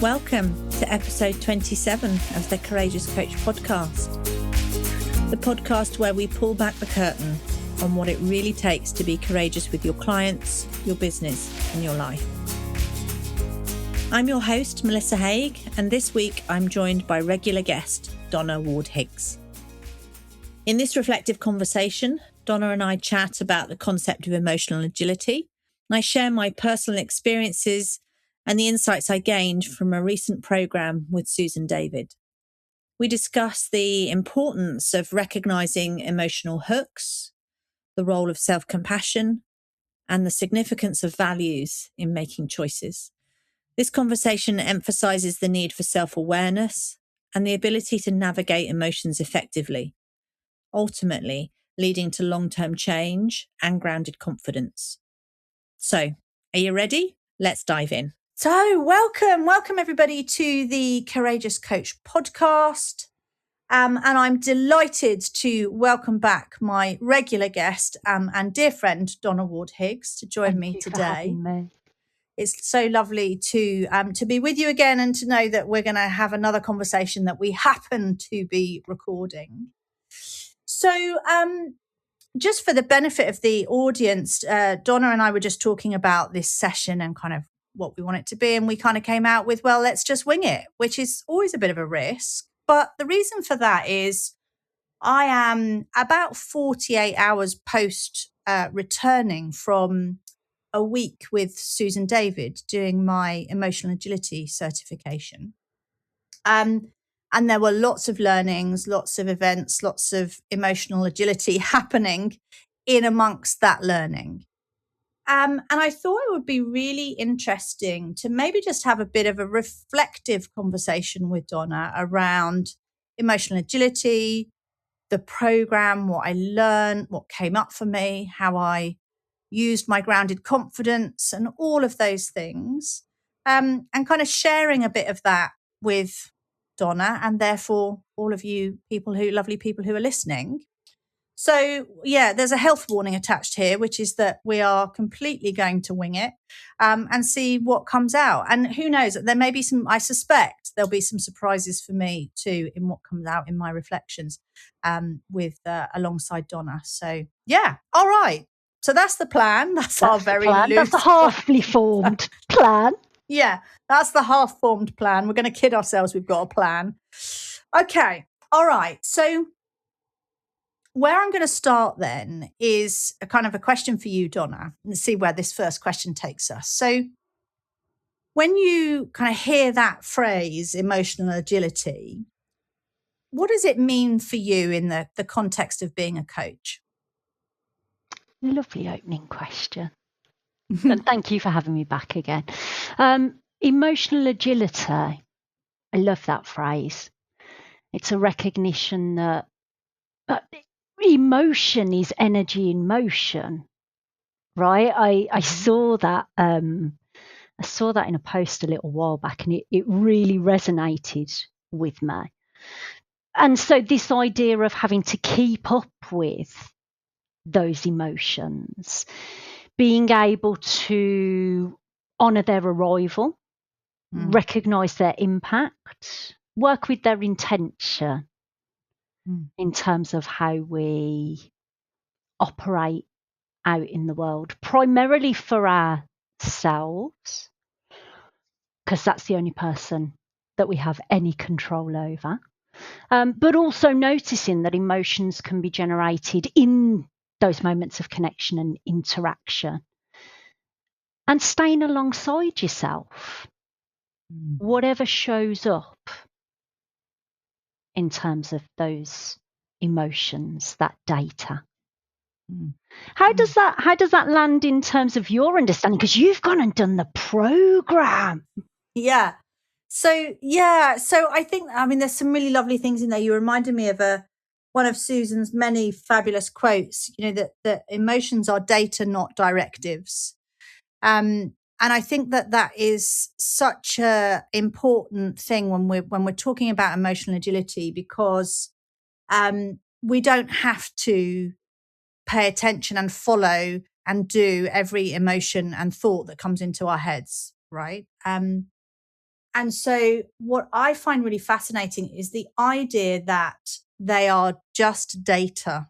Welcome to episode 27 of the Courageous Coach podcast. The podcast where we pull back the curtain on what it really takes to be courageous with your clients, your business, and your life. I'm your host, Melissa Haig, and this week I'm joined by regular guest, Donna Ward-Higgs. In this reflective conversation, Donna and I chat about the concept of emotional agility, and I share my personal experiences and the insights I gained from a recent program with Susan David. We discuss the importance of recognizing emotional hooks, the role of self-compassion, and the significance of values in making choices. This conversation emphasizes the need for self-awareness and the ability to navigate emotions effectively, ultimately leading to long-term change and grounded confidence. So, are you ready? Let's dive in. So, welcome everybody to the Courageous Coach podcast. And I'm delighted to welcome back my regular guest and dear friend, Donna Ward-Higgs, to join me today. For having me. It's so lovely to be with you again and to know that we're going to have another conversation that we happen to be recording. So, just for the benefit of the audience, Donna and I were just talking about this session and kind of what we want it to be. And we kind of came out with, well, let's just wing it, which is always a bit of a risk. But the reason for that is I am about 48 hours post returning from a week with Susan David doing my emotional agility certification. And there were lots of learnings, lots of events, lots of emotional agility happening in amongst that learning. And I thought it would be really interesting to maybe just have a bit of a reflective conversation with Donna around emotional agility, the program, what I learned, what came up for me, how I used my grounded confidence and all of those things, and kind of sharing a bit of that with Donna and therefore all of you lovely people who are listening. So, yeah, there's a health warning attached here, which is that we are completely going to wing it and see what comes out. And who knows, there may be I suspect there'll be some surprises for me too in what comes out in my reflections alongside Donna. So, yeah, all right. So that's the plan. That's our very loose. That's a halfly formed plan. Yeah, that's the half-formed plan. We're going to kid ourselves. We've got a plan. Okay, all right. So where I'm going to start then is a kind of a question for you, Donna, and see where this first question takes us. So when you kind of hear that phrase, emotional agility, what does it mean for you in the context of being a coach? Lovely opening question. And thank you for having me back again. Emotional agility, I love that phrase. It's a recognition that emotion is energy in motion, right? I saw that in a post a little while back, and it really resonated with me. And so this idea of having to keep up with those emotions, being able to honour their arrival, recognise their impact, work with their intention in terms of how we operate out in the world, primarily for ourselves, because that's the only person that we have any control over, but also noticing that emotions can be generated in those moments of connection and interaction, and staying alongside yourself, whatever shows up in terms of those emotions, that data. How does that land in terms of your understanding? Because you've gone and done the program. Yeah. So I think, there's some really lovely things in there. You reminded me of one of Susan's many fabulous quotes, that emotions are data, not directives. And I think that is such a important thing when we're talking about emotional agility, because we don't have to pay attention and follow and do every emotion and thought that comes into our heads, right? And And so what I find really fascinating is the idea that they are just data.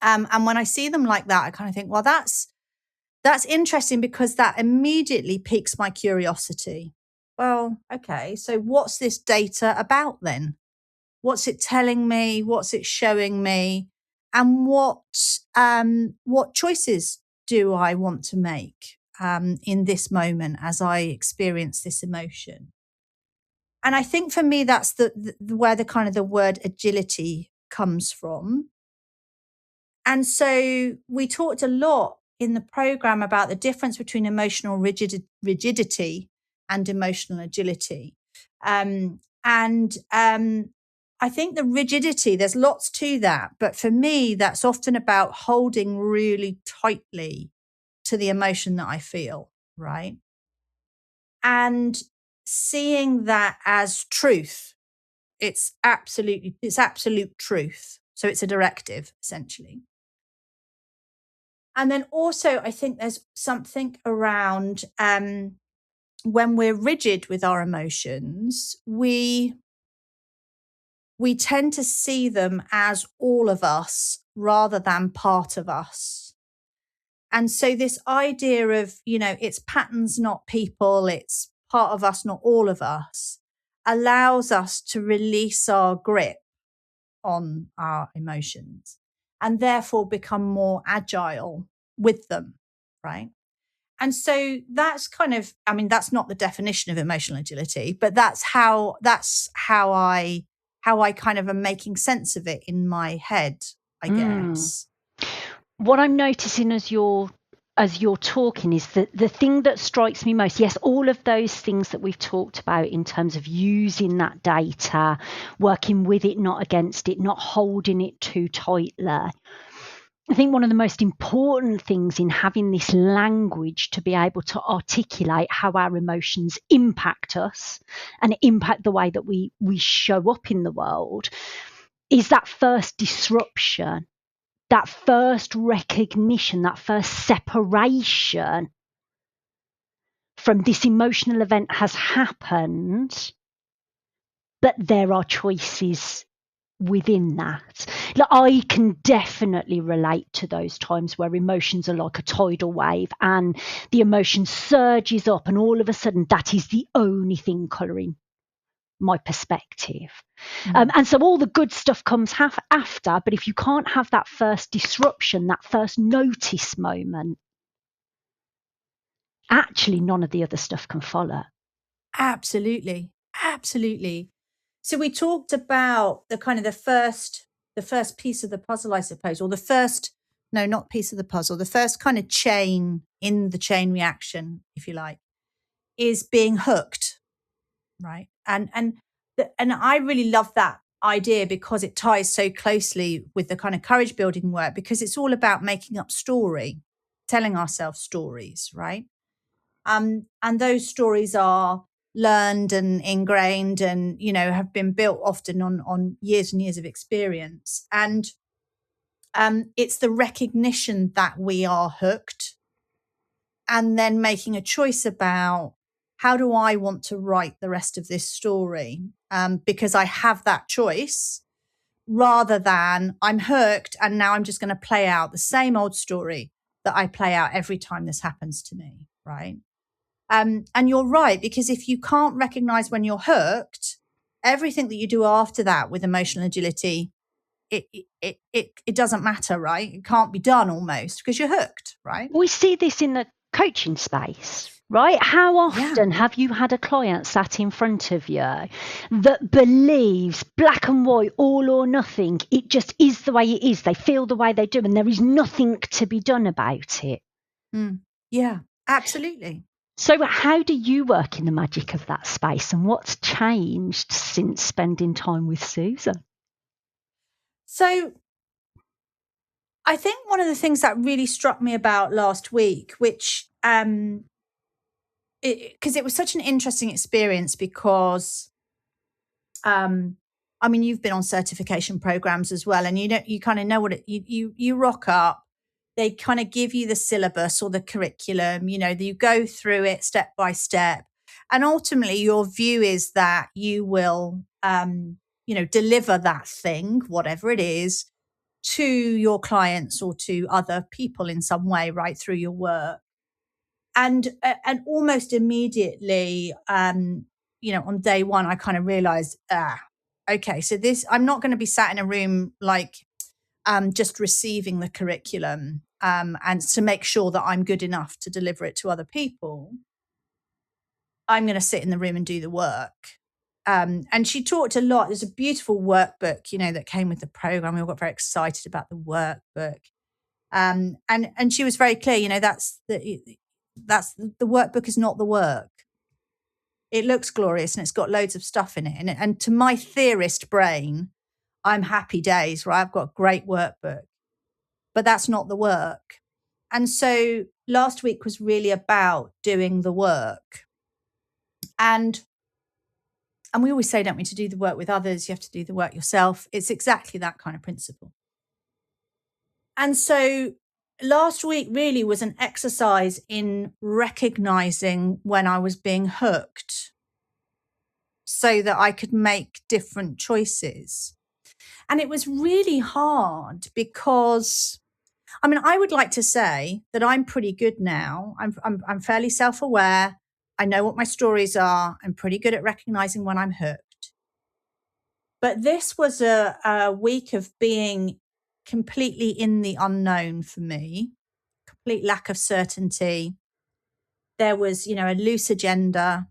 And when I see them like that, I kind of think, well, that's interesting, because that immediately piques my curiosity. Well, okay, so what's this data about then? What's it telling me? What's it showing me? And what choices do I want to make in this moment as I experience this emotion? And I think for me, that's where the kind of the word agility comes from. And so we talked a lot in the program about the difference between emotional rigidity and emotional agility. I think the rigidity, there's lots to that. But for me, that's often about holding really tightly to the emotion that I feel, right? And seeing that as truth. It's absolute truth. So it's a directive, essentially. And then also, I think there's something around when we're rigid with our emotions, we tend to see them as all of us rather than part of us. And so this idea of, it's patterns, not people, it's part of us, not all of us, allows us to release our grip on our emotions and therefore become more agile with them, right? And so that's kind of, that's not the definition of emotional agility, but that's how I kind of am making sense of it in my head, I guess. What I'm noticing as you're talking is that the thing that strikes me most, yes, all of those things that we've talked about in terms of using that data, working with it, not against it, not holding it too tightly. I think one of the most important things in having this language to be able to articulate how our emotions impact us and impact the way that we show up in the world is that first disruption, that first recognition, that first separation from this emotional event has happened, but there are choices within that. Like, I can definitely relate to those times where emotions are like a tidal wave and the emotion surges up and all of a sudden that is the only thing colouring my perspective. And so all the good stuff comes after, but if you can't have that first disruption, that first notice moment, actually none of the other stuff can follow. Absolutely. So we talked about the kind of the first piece of the puzzle, I suppose, or not piece of the puzzle, the first kind of chain in the chain reaction, if you like, is being hooked, right? And I really love that idea because it ties so closely with the kind of courage building work, because it's all about making up story, telling ourselves stories, right? And those stories are learned and ingrained and, have been built often on years and years of experience. And it's the recognition that we are hooked and then making a choice about how do I want to write the rest of this story? Because I have that choice, rather than I'm hooked and now I'm just going to play out the same old story that I play out every time this happens to me, right? And you're right, because if you can't recognize when you're hooked, everything that you do after that with emotional agility, it doesn't matter, right? It can't be done almost because you're hooked, right? We see this in the coaching space, right? How often have you had a client sat in front of you that believes black and white, all or nothing, it just is the way it is, they feel the way they do, and there is nothing to be done about it? Yeah, absolutely. So how do you work in the magic of that space, and what's changed since spending time with Susan? So I think one of the things that really struck me about last week, which because it was such an interesting experience, because you've been on certification programs as well, and you kind of know what you rock up. They kind of give you the syllabus or the curriculum, you go through it step by step. And ultimately your view is that you will, deliver that thing, whatever it is, to your clients or to other people in some way, right, through your work. And almost immediately, on day one, I kind of realized, okay, so I'm not going to be sat in a room like just receiving the curriculum and to make sure that I'm good enough to deliver it to other people. I'm going to sit in the room and do the work. And she talked a lot. There's a beautiful workbook, that came with the program. We all got very excited about the workbook. And she was very clear, that's the workbook is not the work. It looks glorious and it's got loads of stuff in it. And to my theorist brain, I'm happy days, right? I've got a great workbook, but that's not the work. And so last week was really about doing the work. And we always say, don't we, to do the work with others, you have to do the work yourself. It's exactly that kind of principle. And so last week really was an exercise in recognizing when I was being hooked so that I could make different choices. And it was really hard because, I would like to say that I'm pretty good now. I'm fairly self-aware. I know what my stories are. I'm pretty good at recognizing when I'm hooked. But this was a week of being completely in the unknown for me, complete lack of certainty. There was, a loose agenda.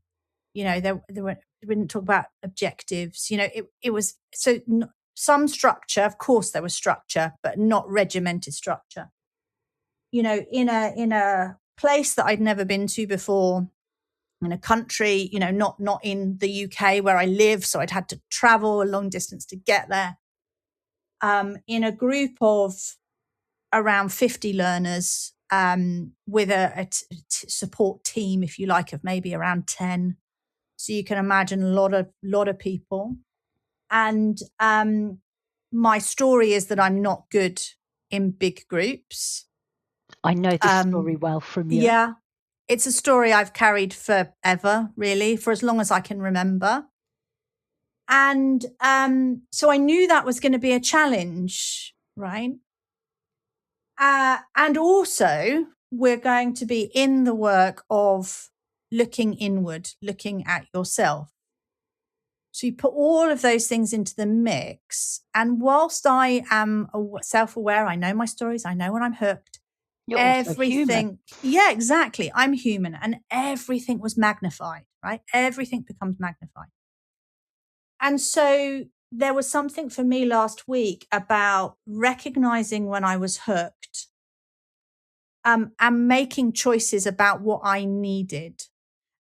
There were, we didn't talk about objectives. It was some structure. Of course, there was structure, but not regimented structure. In a place that I'd never been to before, in a country, not in the UK where I live, so I'd had to travel a long distance to get there. In a group of around 50 learners, with a support team, if you like, of maybe around 10. So you can imagine a lot of people. And my story is that I'm not good in big groups. I know this story well from you. Yeah. It's a story I've carried forever, really, for as long as I can remember. And so I knew that was going to be a challenge, right? And also, we're going to be in the work of looking inward, looking at yourself. So you put all of those things into the mix. And whilst I am self-aware, I know my stories, I know when I'm hooked. You're also human. Yeah, exactly. I'm human, and everything was magnified, right? Everything becomes magnified. And so there was something for me last week about recognizing when I was hooked, and making choices about what I needed.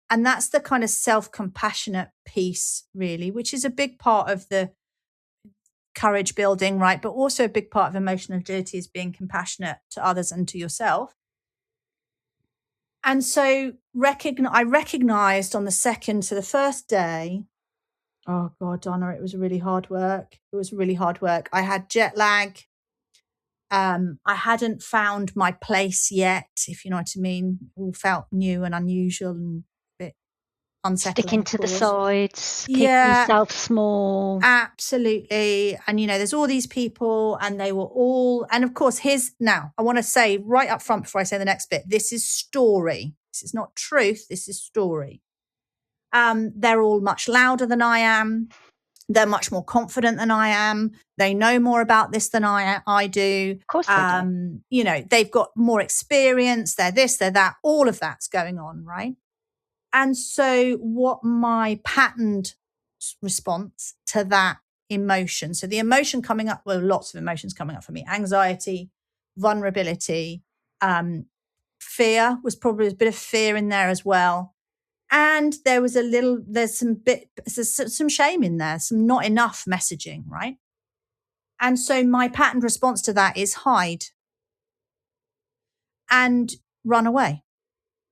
And that's the kind of self-compassionate piece, really, which is a big part of the courage building, right? But also a big part of emotional agility is being compassionate to others and to yourself. And so I recognized on the first day, oh God, Donna, it was really hard work. It was really hard work. I had jet lag. I hadn't found my place yet, if you know what I mean. It all felt new and unusual and a bit unsettling. Sticking to the sides, keeping yourself small. Absolutely. And, there's all these people and they were all, and of course, now I want to say right up front before I say the next bit, this is story. This is not truth. This is story. They're all much louder than I am. They're much more confident than I am. They know more about this than I do. Of course they do. They've got more experience. They're this, they're that. All of that's going on, right? And so what my patterned response to that emotion, so the emotion coming up, well, lots of emotions coming up for me, anxiety, vulnerability, fear was probably a bit of fear in there as well. And there was there's some shame in there, some not enough messaging, right? And so my patterned response to that is hide and run away.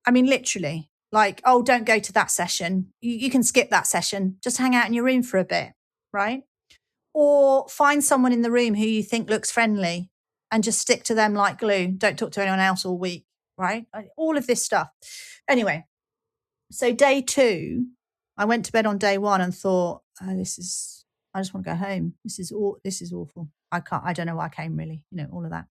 Literally, like, oh, don't go to that session. You can skip that session. Just hang out in your room for a bit, right? Or find someone in the room who you think looks friendly and just stick to them like glue. Don't talk to anyone else all week, right? All of this stuff. Anyway, So day 2, I went to bed on day 1 and thought, oh, I just want to go home. This is awful. I don't know why I came, really, all of that.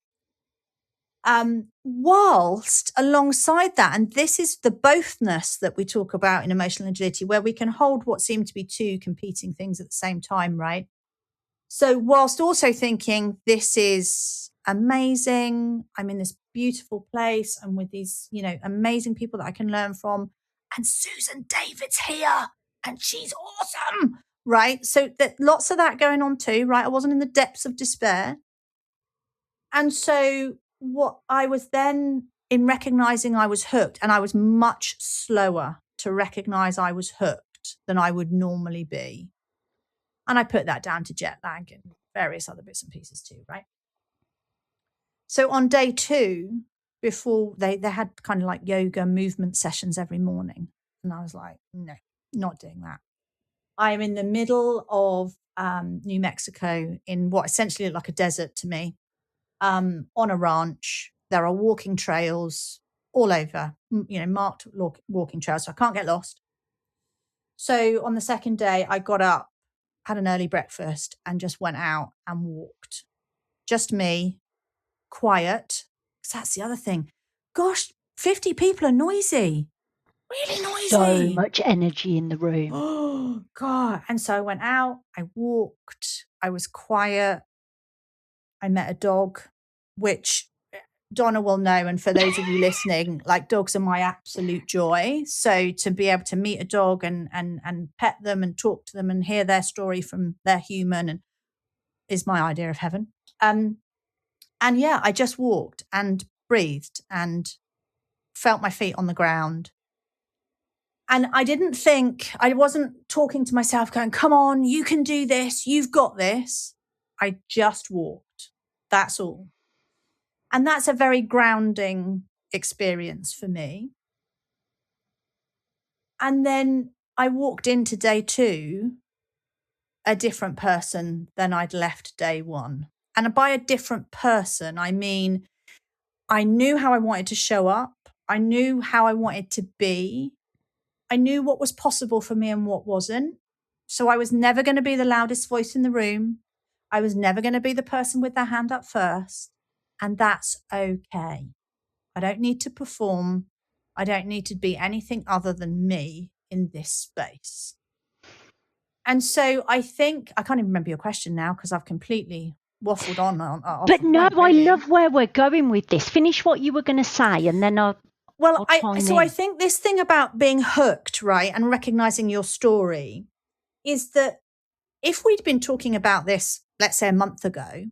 Whilst alongside that, and this is the bothness that we talk about in emotional agility, where we can hold what seem to be two competing things at the same time, right? So whilst also thinking, this is amazing, I'm in this beautiful place, I'm with these, amazing people that I can learn from, and Susan David's here, and she's awesome, right? So that lots of that going on too, right? I wasn't in the depths of despair. And so what I was then, in recognizing I was hooked, and I was much slower to recognize I was hooked than I would normally be. And I put that down to jet lag and various other bits and pieces too, right? So on day 2, before they had kind of like yoga movement sessions every morning. And I was like, no, not doing that. I am in the middle of New Mexico in what essentially looked like a desert to me, on a ranch. There are walking trails all over, marked walking trails, so I can't get lost. So on the second day, I got up, had an early breakfast, and just went out and walked. Just me, quiet, because that's the other thing. Gosh, 50 people are noisy. Really noisy. So much energy in the room. Oh, God. And so I went out, I walked, I was quiet. I met a dog, which Donna will know. And for those of you listening, like, dogs are my absolute joy. So to be able to meet a dog and pet them and talk to them and hear their story from their human and is my idea of heaven. And yeah, I just walked and breathed and felt my feet on the ground. And I wasn't talking to myself going, come on, you can do this. You've got this. I just walked. That's all. And that's a very grounding experience for me. And then I walked into day 2 a different person than I'd left day 1. And by a different person, I mean, I knew how I wanted to show up. I knew how I wanted to be. I knew what was possible for me and what wasn't. So I was never going to be the loudest voice in the room. I was never going to be the person with their hand up first. And that's okay. I don't need to perform. I don't need to be anything other than me in this space. And so I think, I can't even remember your question now because I've completely waffled on. But no, really. I love where we're going with this. Finish what you were going to say and then I'll I think this thing about being hooked, right, and recognizing your story is that if we'd been talking about this, let's say a month ago,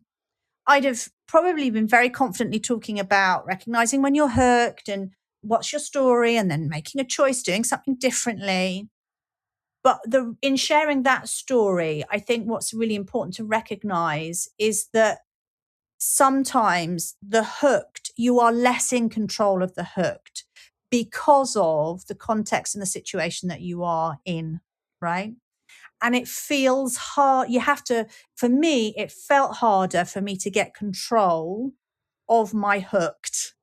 I'd have probably been very confidently talking about recognizing when you're hooked and what's your story and then making a choice, doing something differently. But in sharing that story, I think what's really important to recognize is that sometimes the hooked, you are less in control of the hooked because of the context and the situation that you are in, right? And it feels hard. For me, it felt harder for me to get control of my hooked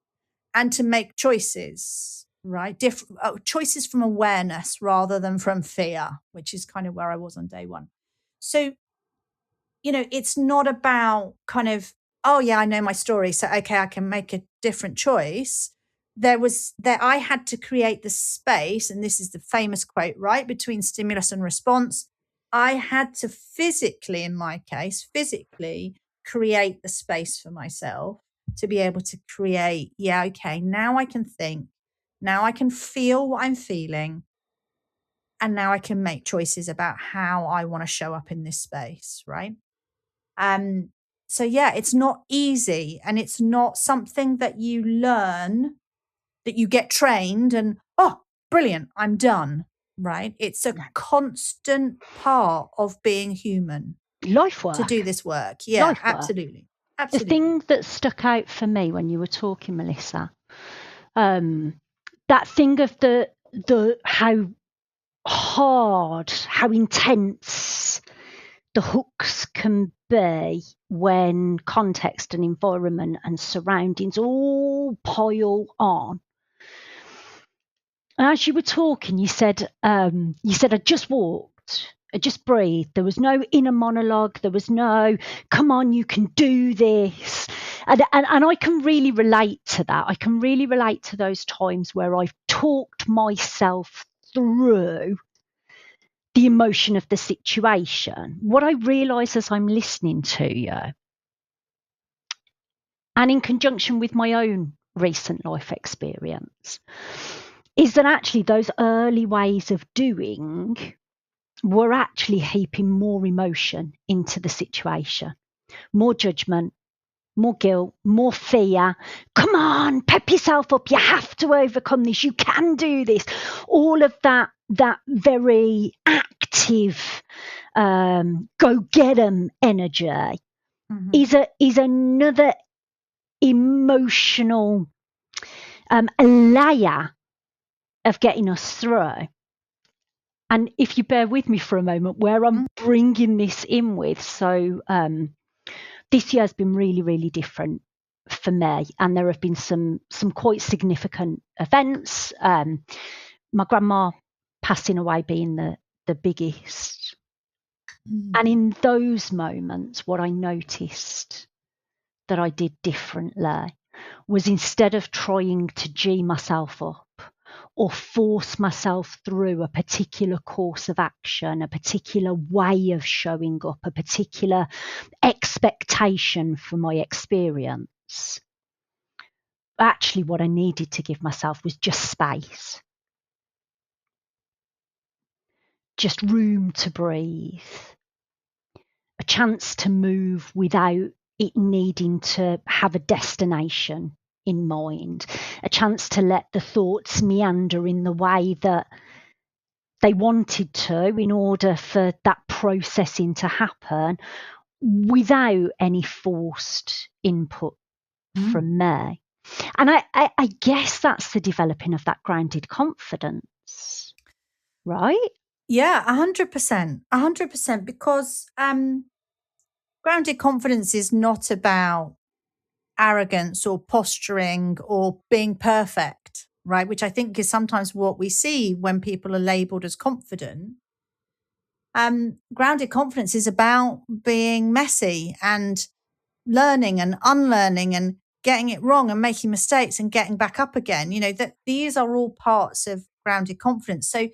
and to make choices, right? Choices from awareness rather than from fear, which is kind of where I was on day 1. So, it's not about kind of, oh yeah, I know my story, so okay, I can make a different choice. I had to create the space, and this is the famous quote, right, between stimulus and response. I had to physically, in my case, create the space for myself to be able to create, yeah, okay, now I can think, now I can feel what I'm feeling, and now I can make choices about how I want to show up in this space, right? So yeah, it's not easy, and it's not something that you learn, that you get trained and, oh, brilliant, I'm done, right? It's a constant part of being human. Life work. To do this work. Yeah, absolutely. The thing that stuck out for me when you were talking, Melissa, that thing of the how hard, how intense the hooks can be when context and environment and surroundings all pile on. And as you were talking, you said, I just walked. I just breathed. There was no inner monologue. There was no, come on, you can do this. And I can really relate to that. I can really relate to those times where I've talked myself through the emotion of the situation. What I realise as I'm listening to you, and in conjunction with my own recent life experience, is that actually those early ways of doing were actually heaping more emotion into the situation, more judgment, more guilt, more fear. Come on, pep yourself up. You have to overcome this. You can do this. All of that very active, go get 'em energy is another emotional layer of getting us through. And if you bear with me for a moment, where I'm bringing this in with, so this year has been really, really different for me, and there have been some quite significant events. My grandma passing away being the biggest, and in those moments, what I noticed that I did differently was, instead of trying to G myself up or force myself through a particular course of action, a particular way of showing up, a particular expectation for my experience, actually what I needed to give myself was just space, just room to breathe, a chance to move without it needing to have a destination in mind, a chance to let the thoughts meander in the way that they wanted to in order for that processing to happen without any forced input from me. And I guess that's the developing of that grounded confidence, right? Yeah, 100%. 100%. Because grounded confidence is not about arrogance or posturing or being perfect, right? Which I think is sometimes what we see when people are labeled as confident. Grounded confidence is about being messy and learning and unlearning and getting it wrong and making mistakes and getting back up again. You know, that these are all parts of grounded confidence. So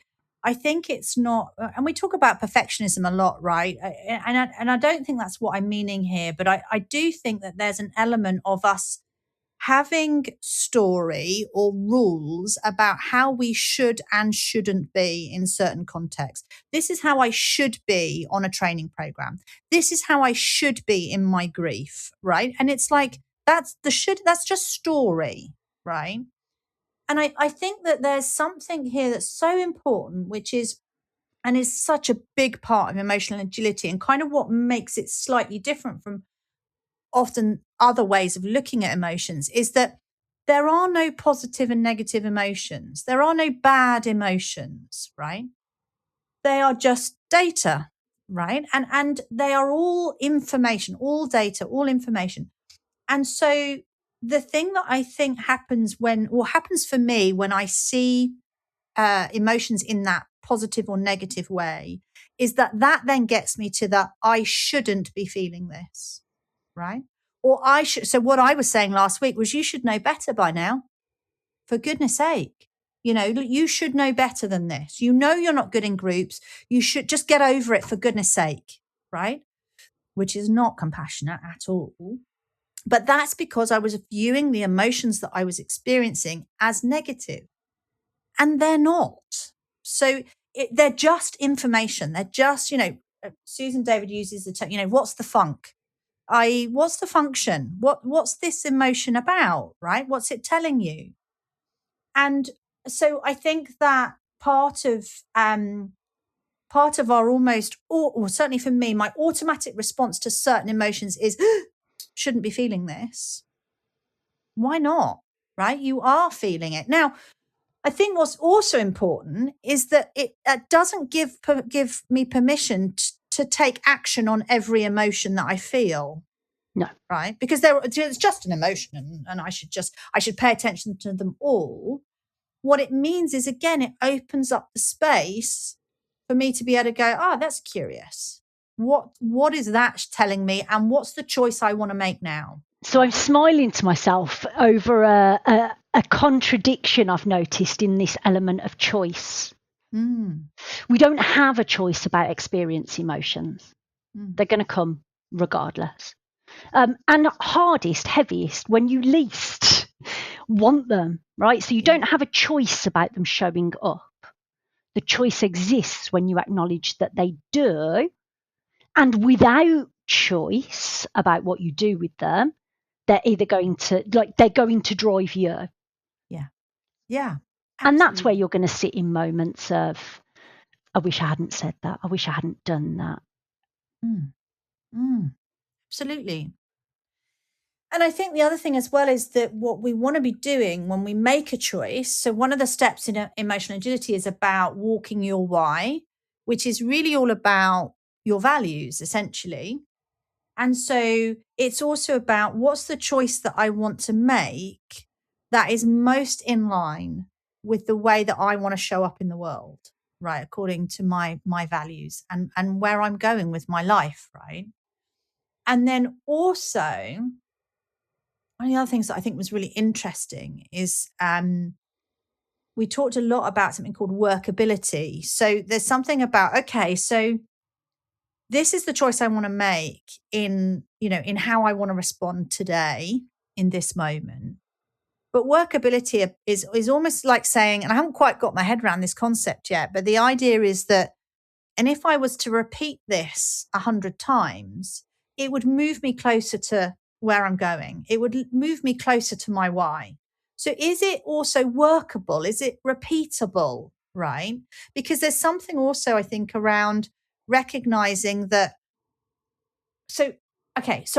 I think it's not, and we talk about perfectionism a lot, right? And I don't think that's what I'm meaning here, but I do think that there's an element of us having story or rules about how we should and shouldn't be in certain contexts. This is how I should be on a training program. This is how I should be in my grief, right? And it's like, that's just story, right? And I think that there's something here that's so important, which is, and is such a big part of emotional agility and kind of what makes it slightly different from often other ways of looking at emotions, is that there are no positive and negative emotions. There are no bad emotions, right? They are just data, right? And they are all information, all data, all information. And so the thing that I think happens happens for me when I see emotions in that positive or negative way, is that then gets me to that I shouldn't be feeling this, right? Or I should. So what I was saying last week was, you should know better by now. For goodness sake, you should know better than this. You know, you're not good in groups. You should just get over it, for goodness sake, right? Which is not compassionate at all. But that's because I was viewing the emotions that I was experiencing as negative, and they're not. So they're just information. They're just, Susan David uses the term, what's the funk? What's the function? What's this emotion about, right? What's it telling you? And so I think that part of our almost, or certainly for me, my automatic response to certain emotions is, shouldn't be feeling this. Why not? Right? You are feeling it. Now, I think what's also important is that it doesn't give me permission to take action on every emotion that I feel. No. Right? Because it's just an emotion, and I should pay attention to them all. what it means is, again, it opens up the space for me to be able to go, oh, that's curious. What is that telling me? And what's the choice I want to make now? So I'm smiling to myself over a contradiction I've noticed in this element of choice. We don't have a choice about experience emotions. They're going to come regardless. And hardest, heaviest, when you least want them, right? So you don't have a choice about them showing up. The choice exists when you acknowledge that they do. And without choice about what you do with them, they're either going to, they're going to drive you. Yeah. Yeah. And that's where you're going to sit in moments of, I wish I hadn't said that. I wish I hadn't done that. Absolutely. And I think the other thing as well is that what we want to be doing when we make a choice. So one of the steps in emotional agility is about walking your why, which is really all about your values, essentially. And so it's also about what's the choice that I want to make that is most in line with the way that I want to show up in the world, right? According to my values and where I'm going with my life, right? And then also, one of the other things that I think was really interesting is we talked a lot about something called workability. So there's something about, okay, so this is the choice I want to make in how I want to respond today in this moment. But workability is almost like saying, and I haven't quite got my head around this concept yet, but the idea is that, and if I was to repeat this 100 times, it would move me closer to where I'm going. It would move me closer to my why. So is it also workable? Is it repeatable? Right? Because there's something also, I think, around recognizing that. So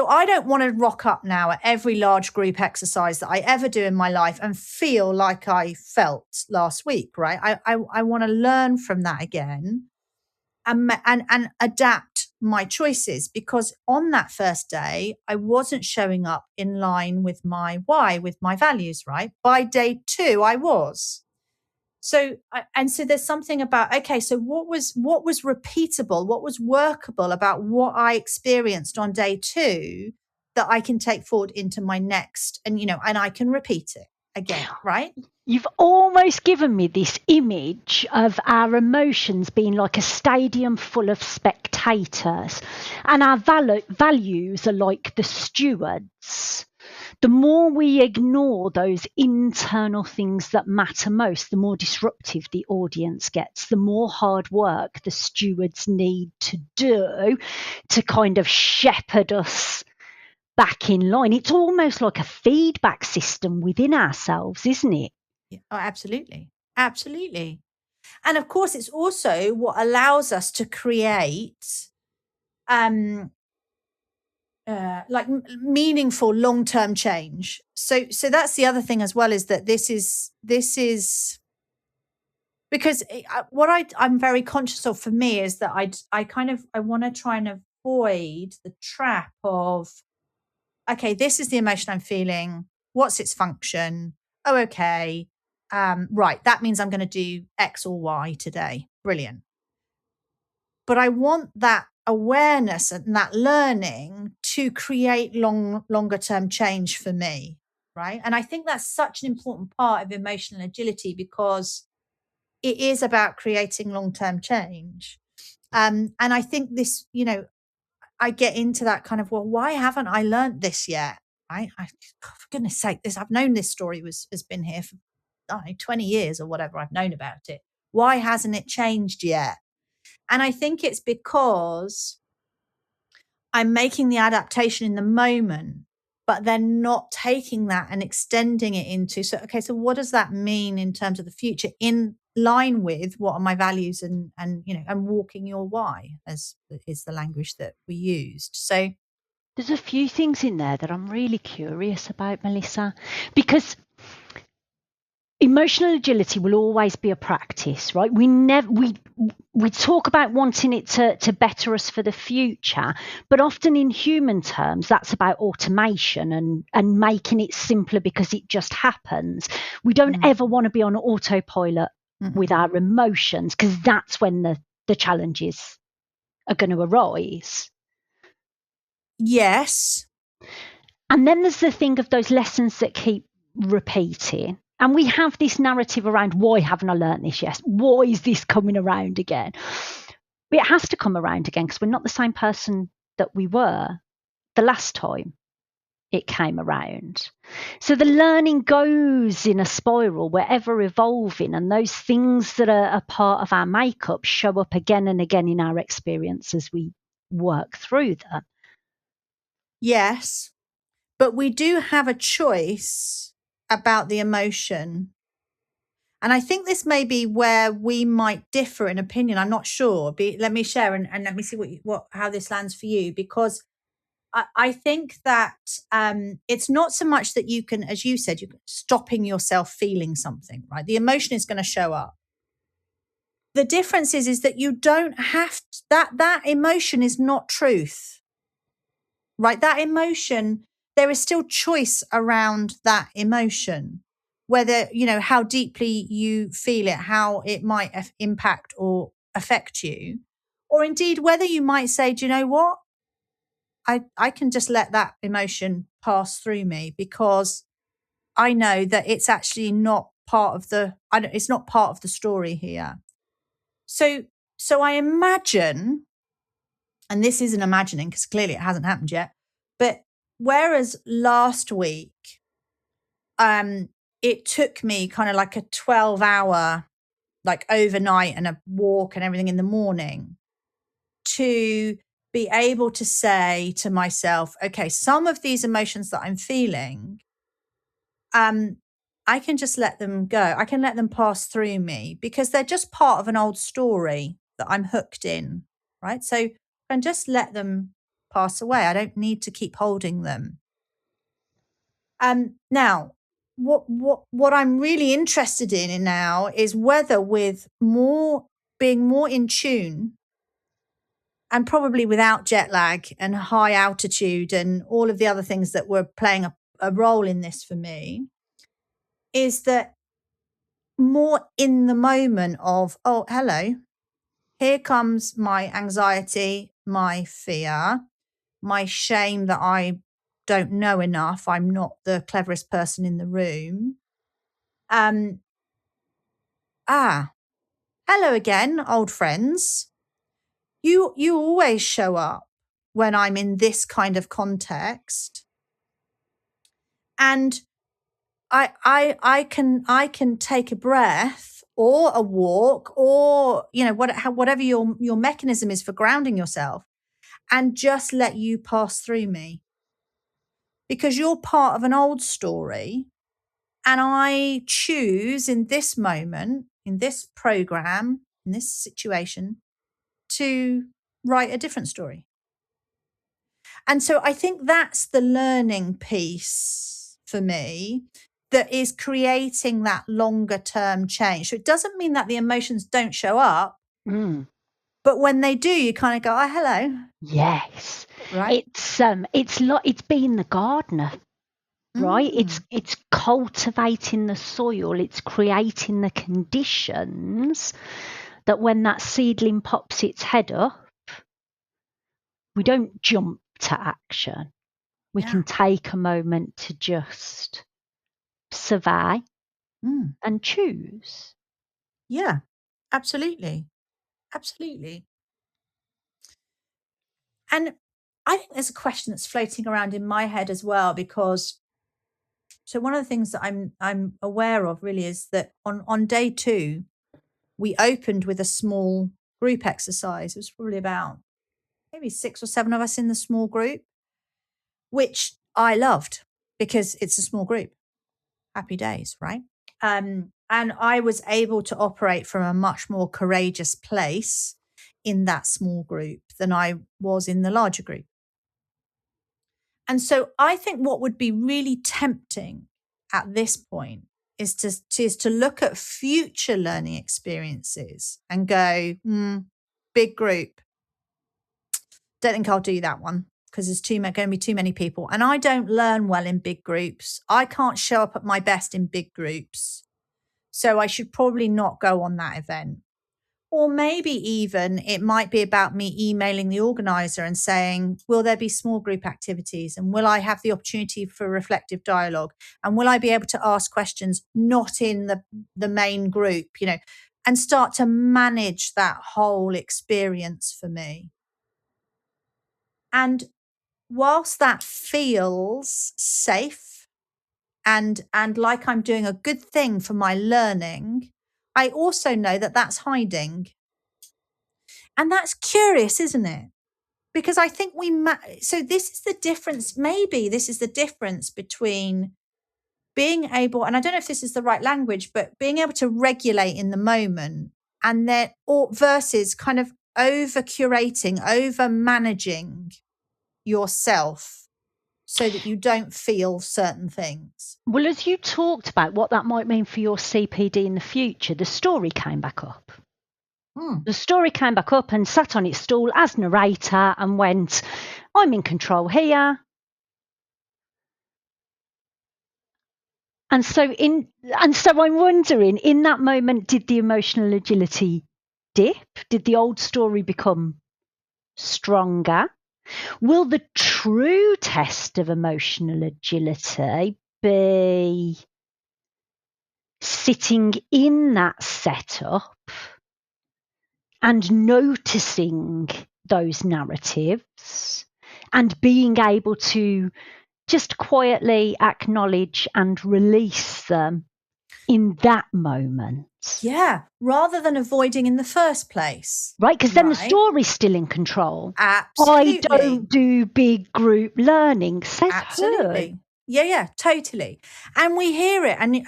I don't want to rock up now at every large group exercise that I ever do in my life and feel like I felt last week, right? I want to learn from that again and adapt my choices, because on that first day, I wasn't showing up in line with my why, with my values, right? By day 2, I was. So there's something about, okay, so what was repeatable, what was workable about what I experienced on day 2 that I can take forward into my next, and I can repeat it again, right? You've almost given me this image of our emotions being like a stadium full of spectators, and our values are like the stewards. The more we ignore those internal things that matter most, the more disruptive the audience gets, the more hard work the stewards need to do to kind of shepherd us back in line. It's almost like a feedback system within ourselves, isn't it? Yeah. Oh, absolutely. Absolutely. And of course, it's also what allows us to create meaningful long-term change. So that's the other thing as well, is that this is because what I'm very conscious of for me is that I want to try and avoid the trap of, okay, this is the emotion I'm feeling. What's its function? Oh, okay. Right. That means I'm going to do X or Y today. Brilliant. But I want that awareness and that learning to create longer term change for me. Right. And I think that's such an important part of emotional agility, because it is about creating long term change. And I think this, I get into that kind of, well, why haven't I learned this yet? Right? For goodness sake, I've known this story has been here for 20 years or whatever I've known about it. Why hasn't it changed yet? And I think it's because I'm making the adaptation in the moment, but then not taking that and extending it into, so what does that mean in terms of the future, in line with what are my values and walking your why, as is the language that we used. So there's a few things in there that I'm really curious about, Melissa, because Emotional agility will always be a practice, right? We talk about wanting it to better us for the future, but often in human terms, that's about automation and making it simpler because it just happens. We don't ever want to be on autopilot with our emotions, because that's when the challenges are going to arise. Yes. And then there's the thing of those lessons that keep repeating. And we have this narrative around, why haven't I learned this yet? Why is this coming around again? But it has to come around again because we're not the same person that we were the last time it came around. So the learning goes in a spiral. We're ever evolving, and those things that are a part of our makeup show up again and again in our experience as we work through them. Yes. But we do have a choice about the emotion. And I think this may be where we might differ in opinion. I'm not sure. Let me share and let me see how this lands for you, because I think that it's not so much that you can, as you said, you're stopping yourself feeling something, right? The emotion is going to show up. The difference is that you don't have that emotion is not truth, right? That emotion, there is still choice around that emotion, whether, how deeply you feel it, how it might impact or affect you, or indeed whether you might say, do you know what? I can just let that emotion pass through me because I know that it's actually not part of it's not part of the story here. So I imagine, and this isn't imagining because clearly it hasn't happened yet, but whereas last week, it took me kind of like a 12-hour, like overnight and a walk and everything in the morning to be able to say to myself, okay, some of these emotions that I'm feeling, I can just let them go. I can let them pass through me because they're just part of an old story that I'm hooked in, right? So I can just let them pass away. I don't need to keep holding them. Now, what I'm really interested in now is whether with being more in tune and probably without jet lag and high altitude and all of the other things that were playing a role in this for me, is that more in the moment of, oh, hello, here comes my anxiety, my fear, my shame that I don't know enough. I'm not the cleverest person in the room. Hello again, old friends. You always show up when I'm in this kind of context. And I can take a breath or a walk or, whatever your mechanism is for grounding yourself, and just let you pass through me because you're part of an old story. And I choose in this moment, in this program, in this situation, to write a different story. And so I think that's the learning piece for me that is creating that longer term change. So it doesn't mean that the emotions don't show up, but when they do, you kind of go, oh, hello. Yes. Right. It's being the gardener, right? It's cultivating the soil, it's creating the conditions that when that seedling pops its head up, we don't jump to action. We can take a moment to just survey and choose. Yeah, absolutely. Absolutely. And I think there's a question that's floating around in my head as well, because so one of the things that I'm aware of really is that on day 2, we opened with a small group exercise. It was probably about maybe 6 or 7 of us in the small group, which I loved because it's a small group. Happy days, right? And I was able to operate from a much more courageous place in that small group than I was in the larger group. And so I think what would be really tempting at this point is to look at future learning experiences and go, big group. Don't think I'll do that one because there's going to be too many people. And I don't learn well in big groups. I can't show up at my best in big groups. So I should probably not go on that event. Or maybe even it might be about me emailing the organizer and saying, will there be small group activities? And will I have the opportunity for reflective dialogue? And will I be able to ask questions not in the main group, and start to manage that whole experience for me? And whilst that feels safe and like I'm doing a good thing for my learning, I also know that that's hiding. And that's curious, isn't it? Because I think so this is the difference. Maybe this is the difference between being able, and I don't know if this is the right language, but being able to regulate in the moment and then, or versus kind of over curating, over managing yourself so that you don't feel certain things. Well, as you talked about what that might mean for your CPD in the future, the story came back up. The story came back up and sat on its stool as narrator and went, I'm in control here. And so I'm wondering, in that moment, did the emotional agility dip? Did the old story become stronger? Will the true test of emotional agility be sitting in that setup and noticing those narratives and being able to just quietly acknowledge and release them in that moment? Yeah, rather than avoiding in the first place. Right, because then the story's still in control. Absolutely. I don't do big group learning, says Absolutely. her. Yeah, totally. And we hear it. And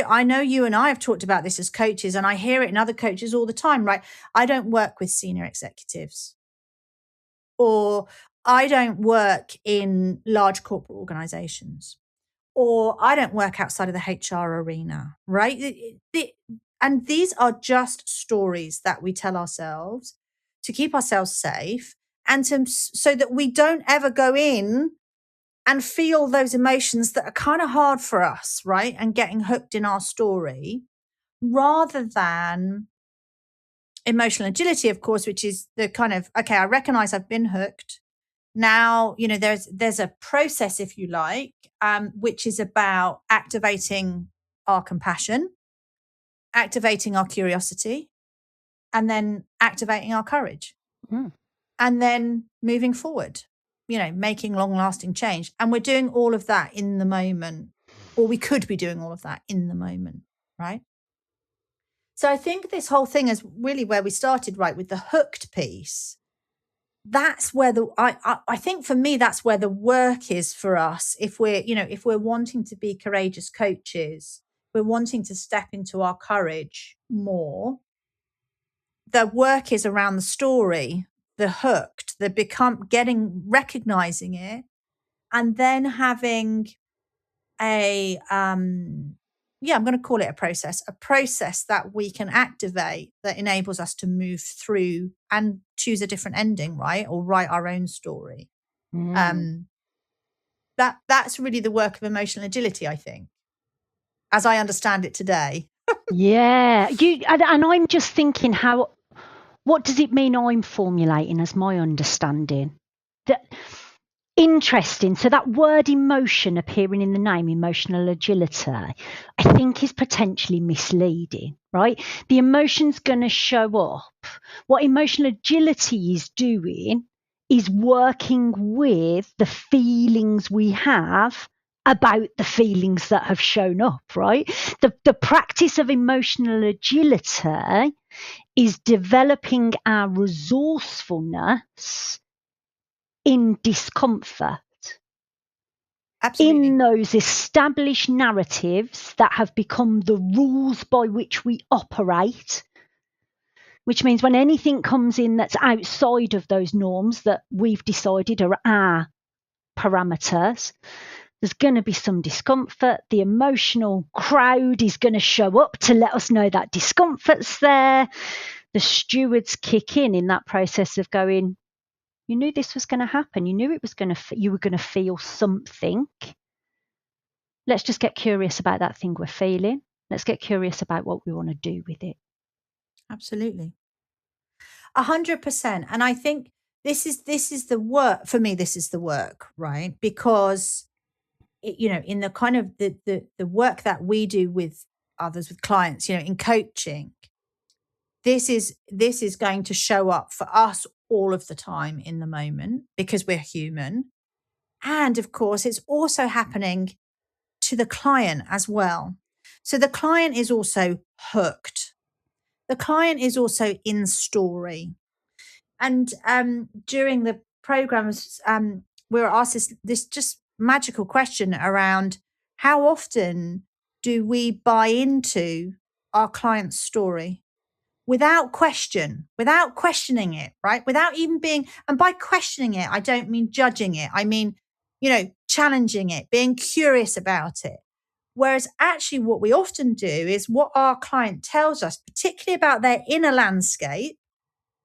I know you and I have talked about this as coaches, and I hear it in other coaches all the time, right? I don't work with senior executives, or I don't work in large corporate organizations, or I don't work outside of the HR arena, right? And these are just stories that we tell ourselves to keep ourselves safe and so that we don't ever go in and feel those emotions that are kind of hard for us, right? And getting hooked in our story, rather than emotional agility, of course, which is the kind of, okay, I recognize I've been hooked. Now, there's a process, if you like, which is about activating our compassion, activating our curiosity, and then activating our courage, and then moving forward, making long-lasting change. And we're doing all of that in the moment, or we could be doing all of that in the moment, right? So I think this whole thing is really where we started, right, with the hooked piece. That's where I think for me, that's where the work is for us. If we're wanting to be courageous coaches, we're wanting to step into our courage more. The work is around the story, the hooked, recognizing it, and then having I'm going to call it a process that we can activate that enables us to move through and choose a different ending, right? Or write our own story. That's really the work of emotional agility, I think, as I understand it today. Yeah. And I'm just thinking, what does it mean I'm formulating as my understanding? Interesting. So that word emotion appearing in the name, emotional agility, I think is potentially misleading, right? The emotion's going to show up. What emotional agility is doing is working with the feelings we have about the feelings that have shown up, right? The practice of emotional agility is developing our resourcefulness in discomfort. Absolutely. In those established narratives that have become the rules by which we operate, which means when anything comes in that's outside of those norms that we've decided are our parameters, There's going to be some discomfort. The emotional crowd is going to show up to let us know that discomfort's there. The stewards kick in that process of going, you knew this was going to happen. You knew it was going to, you were going to feel something. Let's just get curious about that thing we're feeling. Let's get curious about what we want to do with it. Absolutely. 100%. And I think this is the work for me. This is the work, right? Because in the kind of the work that we do with others, with clients, in coaching, this is going to show up for us all of the time in the moment because we're human. And of course, it's also happening to the client as well. So the client is also hooked. The client is also in story. And during the programs, we were asked this just magical question around how often do we buy into our client's story without questioning it, right? Without even being, and by questioning it, I don't mean judging it. I mean, challenging it, being curious about it. Whereas actually what we often do is what our client tells us, particularly about their inner landscape,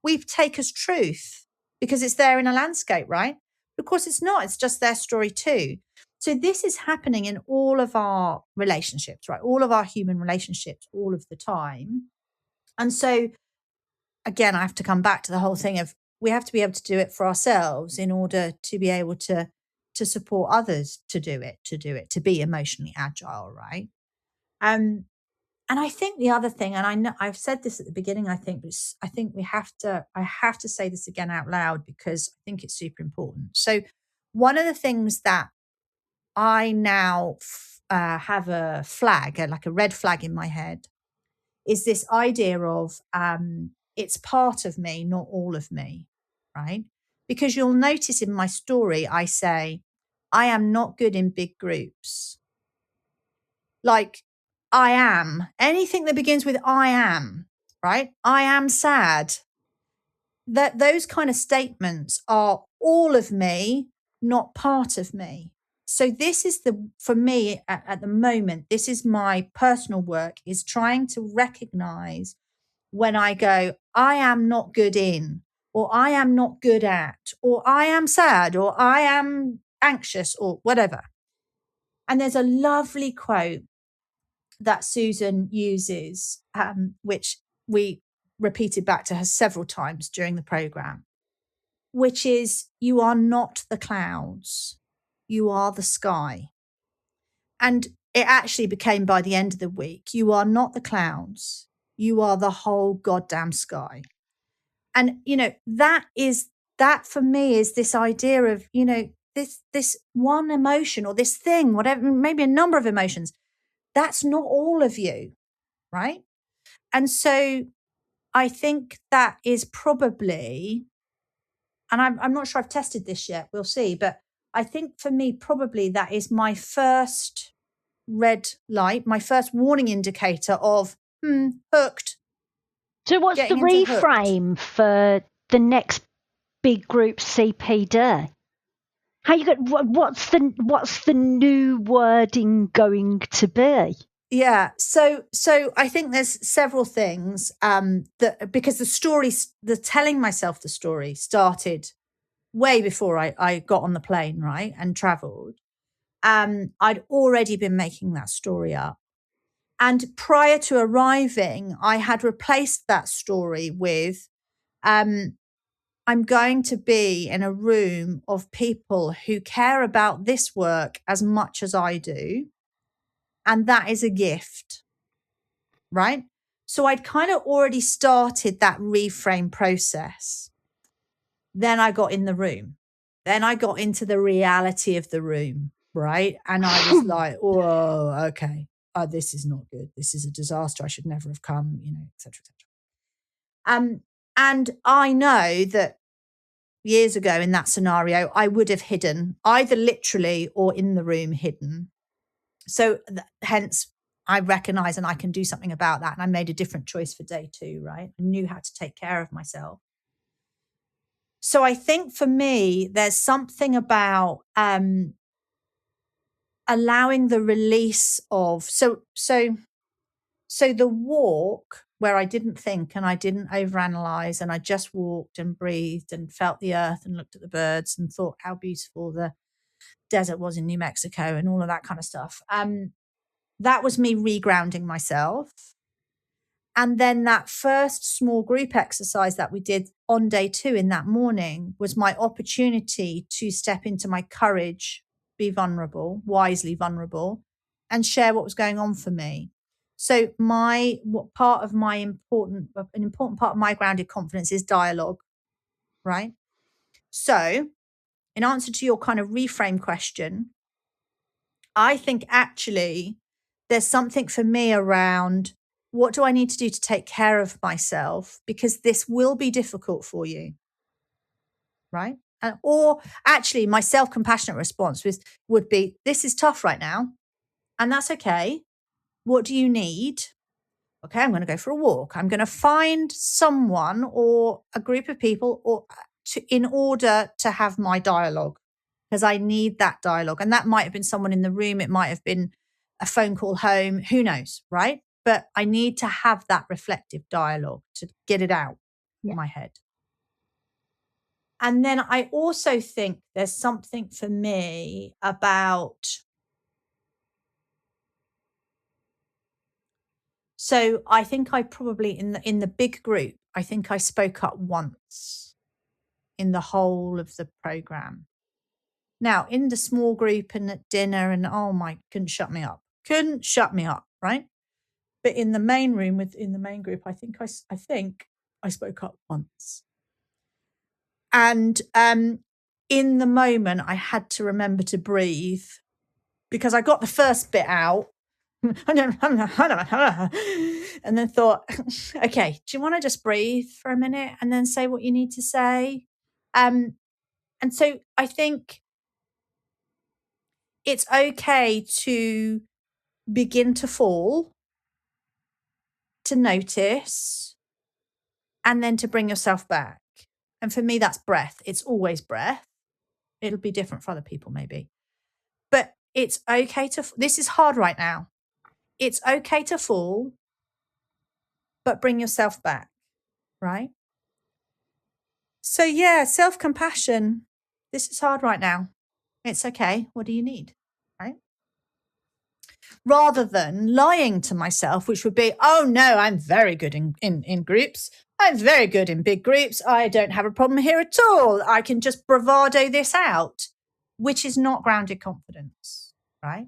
we take as truth because it's their inner landscape, right? Of course it's not, it's just their story too. So this is happening in all of our relationships, right? All of our human relationships, all of the time. And so again, I have to come back to the whole thing of we have to be able to do it for ourselves in order to be able to support others to do it, to be emotionally agile, right? And I think the other thing, and I know I've said this at the beginning, I think I have to say this again out loud because I think it's super important. So one of the things that I now have a flag, like a red flag in my head, is this idea of it's part of me, not all of me, right? Because you'll notice in my story, I say, I am not good in big groups. Like, I am. Anything that begins with I am, right? I am sad. That those kind of statements are all of me, not part of me. So this is for me at the moment, this is my personal work, is trying to recognize when I go, I am not good in, or I am not good at, or I am sad, or I am anxious, or whatever. And there's a lovely quote that Susan uses, which we repeated back to her several times during the program, which is, you are not the clouds, you are the sky. And it actually became, by the end of the week, you are not the clouds, you are the whole goddamn sky. And, that for me is this idea of, this one emotion or this thing, whatever, maybe a number of emotions, that's not all of you, right? And so I think that is probably, and I'm not sure I've tested this yet, we'll see, but I think for me, probably that is my first red light, my first warning indicator of, hooked. So what's the reframe for the next big group CPD? How you got? What's the new wording going to be? Yeah, so I think there's several things that, because the telling myself the story started way before I got on the plane, right, and travelled. I'd already been making that story up. And prior to arriving, I had replaced that story with, I'm going to be in a room of people who care about this work as much as I do. And that is a gift, right? So I'd kind of already started that reframe process. Then I got in the room. Then I got into the reality of the room, right? And I was like, whoa, okay. This is not good. This is a disaster. I should never have come, et cetera, et cetera. And I know that years ago in that scenario, I would have hidden, either literally or in the room hidden. So hence, I recognize and I can do something about that. And I made a different choice for day 2, right? I knew how to take care of myself. So I think for me, there's something about allowing the release of, so the walk where I didn't think and I didn't overanalyze and I just walked and breathed and felt the earth and looked at the birds and thought how beautiful the desert was in New Mexico and all of that kind of stuff. That was me regrounding myself. And then that first small group exercise that we did on day 2 in that morning was my opportunity to step into my courage, be vulnerable, wisely vulnerable, and share what was going on for me. So an important part of my grounded confidence is dialogue, right? So in answer to your kind of reframe question, I think actually there's something for me around what do I need to do to take care of myself? Because this will be difficult for you, right? Or actually my self-compassionate response would be, this is tough right now, and that's okay. What do you need? Okay, I'm going to go for a walk. I'm going to find someone or a group of people in order to have my dialogue, because I need that dialogue. And that might have been someone in the room. It might have been a phone call home. Who knows, right? But I need to have that reflective dialogue to get it out of my head. And then I also think there's something for me about, so I think I probably in the big group, I think I spoke up once in the whole of the program. Now in the small group and at dinner and couldn't shut me up, right? But in the main room in the main group, I think I spoke up once. And in the moment, I had to remember to breathe because I got the first bit out and then thought, okay, do you want to just breathe for a minute and then say what you need to say? And so I think it's okay to begin to fall, to notice, and then to bring yourself back. And for me, that's breath. It's always breath. It'll be different for other people, maybe. But it's okay this is hard right now. It's okay to fall, but bring yourself back, right? So yeah, self-compassion. This is hard right now. It's okay. What do you need? Right? Rather than lying to myself, which would be, oh no, I'm very good in groups. I'm very good in big groups. I don't have a problem here at all. I can just bravado this out, which is not grounded confidence, right?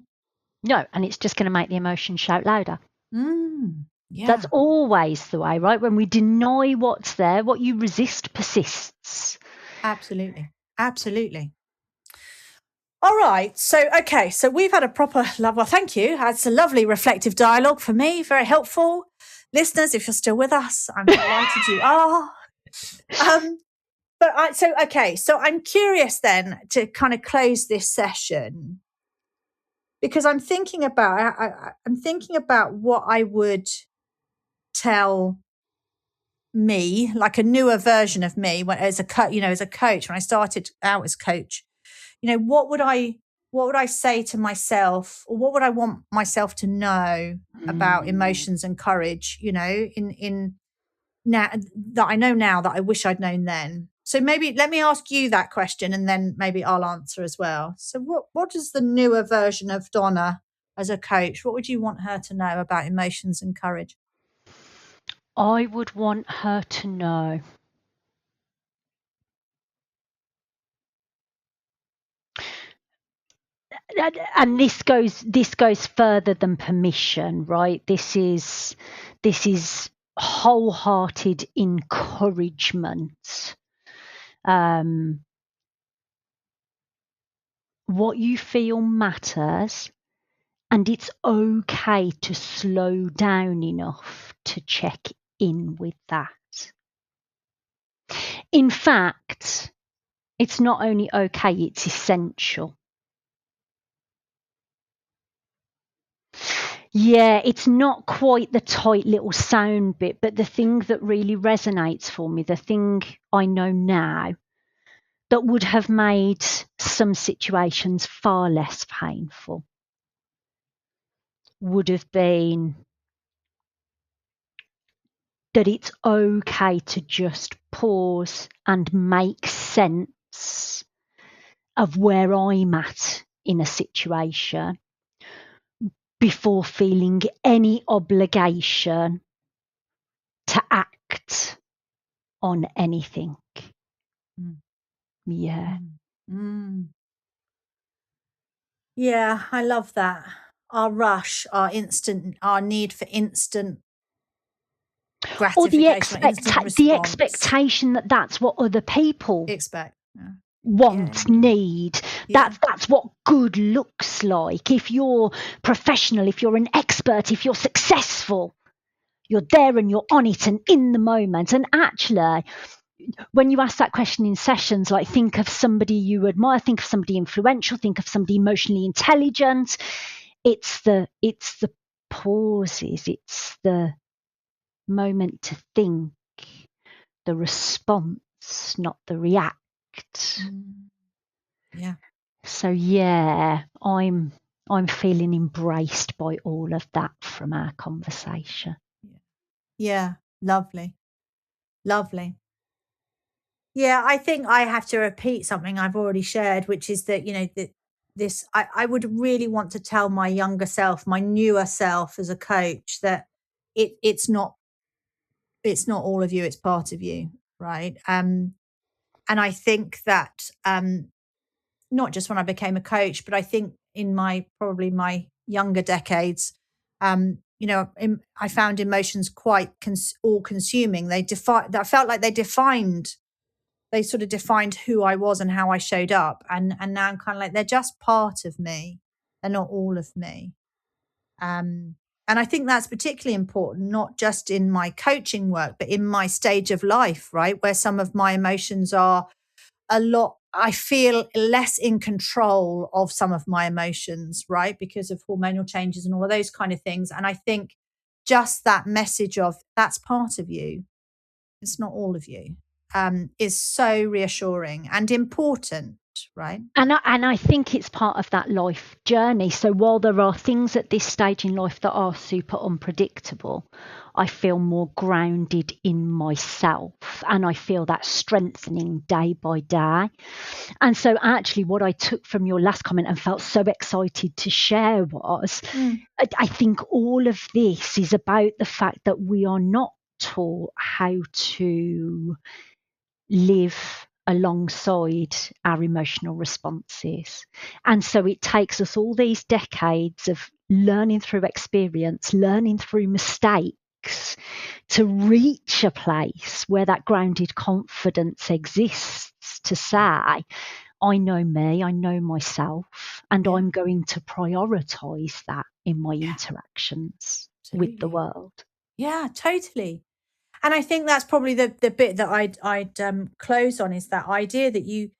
No, and it's just going to make the emotion shout louder. Yeah. That's always the way, right? When we deny what's there, what you resist persists. Absolutely. Absolutely. All right. So we've had a proper well, thank you. It's a lovely reflective dialogue for me. Very helpful. Listeners, if you're still with us, I'm delighted you are. So I'm curious then to kind of close this session, because I'm thinking about what I would tell me, like a newer version of me as a coach, when I started out as coach. What would I say to myself, or what would I want myself to know about emotions and courage, in now that I know now that I wish I'd known then. So maybe let me ask you that question and then maybe I'll answer as well. So what is the newer version of Donna as a coach? What would you want her to know about emotions and courage? I would want her to know and this goes further than permission, right? This is wholehearted encouragement. What you feel matters, and it's okay to slow down enough to check in with that. In fact, it's not only okay, it's essential. Yeah, it's not quite the tight little sound bit, but the thing that really resonates for me, the thing I know now that would have made some situations far less painful. would have been that it's okay to just pause and make sense of where I'm at in a situation before feeling any obligation to act on anything. Yeah. Yeah, I love that. Our rush, our need for instant Or gratification, instant response. the expectation that that's what other people want, need. That's what good looks like. If you're professional, if you're an expert, if you're successful, you're there and you're on it and in the moment. And actually, when you ask that question in sessions, like think of somebody you admire, think of somebody influential, think of somebody emotionally intelligent. It's the pauses, it's the moment to think, the response, not the react. Yeah. So yeah, I'm feeling embraced by all of that from our conversation. Yeah, lovely. Lovely. Yeah, I think I have to repeat something I've already shared, which is that, I would really want to tell my younger self, my newer self as a coach, that it's not all of you, it's part of you, right? And I think that not just when I became a coach, but I think in probably my younger decades, I found emotions quite all consuming. I felt like they sort of defined who I was and how I showed up. And now I'm kind of like, they're just part of me. They're not all of me. And I think that's particularly important, not just in my coaching work, but in my stage of life, right? Where some of my emotions are I feel less in control of some of my emotions, right? Because of hormonal changes and all of those kind of things. And I think just that message of that's part of you, it's not all of you, is so reassuring and important, right? And I think it's part of that life journey. So while there are things at this stage in life that are super unpredictable, I feel more grounded in myself and I feel that strengthening day by day. And so actually what I took from your last comment and felt so excited to share was, I think all of this is about the fact that we are not taught how to live alongside our emotional responses. And so it takes us all these decades of learning through experience, learning through mistakes to reach a place where that grounded confidence exists to say, I know me, I know myself, and I'm going to prioritize that in my interactions with the world. Yeah, totally. And I think that's probably the bit that I'd close on, is that idea that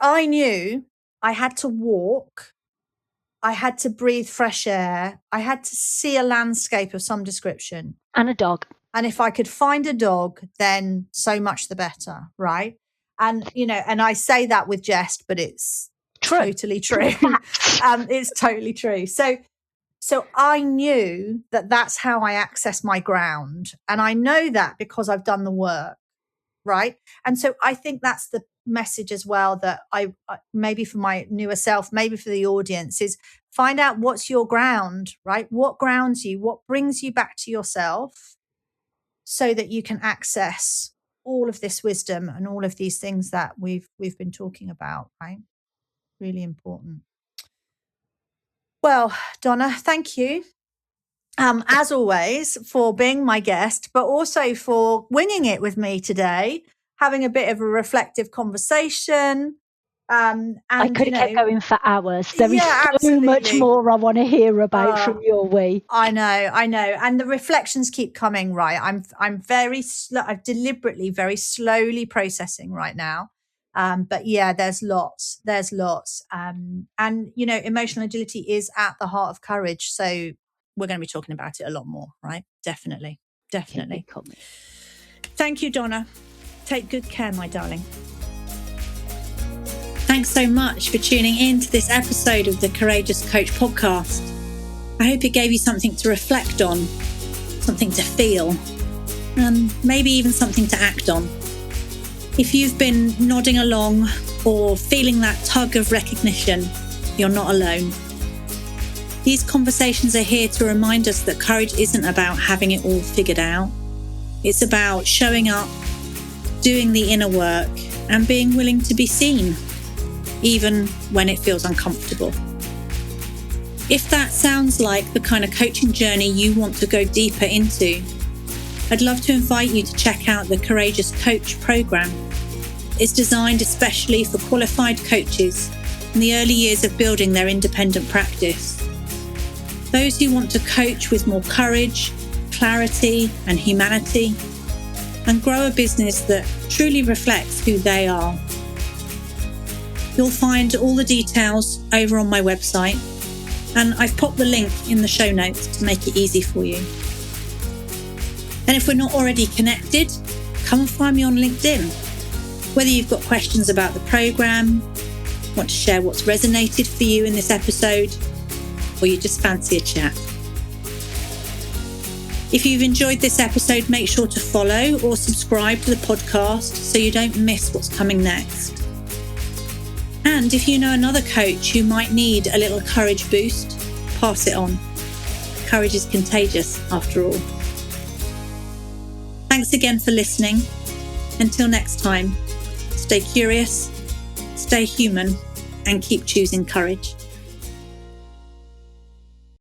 I knew I had to walk, I had to breathe fresh air, I had to see a landscape of some description. And a dog. And if I could find a dog, then so much the better, right? And, and I say that with jest, but it's totally true. It's totally true. So I knew that that's how I access my ground. And I know that because I've done the work, right? And so I think that's the message as well, that I maybe for my newer self, maybe for the audience, is find out what's your ground, right? What grounds you, what brings you back to yourself, so that you can access all of this wisdom and all of these things that we've been talking about, right? Really important. Well, Donna, thank you. As always, for being my guest, but also for winging it with me today, having a bit of a reflective conversation. And I could have kept going for hours. There is so much more I want to hear about from your week. I know. And the reflections keep coming, right? I'm very slow. I'm deliberately very slowly processing right now. But yeah, there's lots. And, emotional agility is at the heart of courage. So we're going to be talking about it a lot more, right? Definitely. Thank you, Donna. Take good care, my darling. Thanks so much for tuning in to this episode of the Courageous Coach podcast. I hope it gave you something to reflect on, something to feel, and maybe even something to act on. If you've been nodding along or feeling that tug of recognition, you're not alone. These conversations are here to remind us that courage isn't about having it all figured out. It's about showing up, doing the inner work, and being willing to be seen, even when it feels uncomfortable. If that sounds like the kind of coaching journey you want to go deeper into, I'd love to invite you to check out the Courageous Coach program. It's designed especially for qualified coaches in the early years of building their independent practice. Those who want to coach with more courage, clarity, and humanity, and grow a business that truly reflects who they are. You'll find all the details over on my website, and I've popped the link in the show notes to make it easy for you. And if we're not already connected, come and find me on LinkedIn. Whether you've got questions about the program, want to share what's resonated for you in this episode, or you just fancy a chat. If you've enjoyed this episode, make sure to follow or subscribe to the podcast so you don't miss what's coming next. And if you know another coach who might need a little courage boost, pass it on. Courage is contagious, after all. Thanks again for listening. Until next time, stay curious, stay human, and keep choosing courage.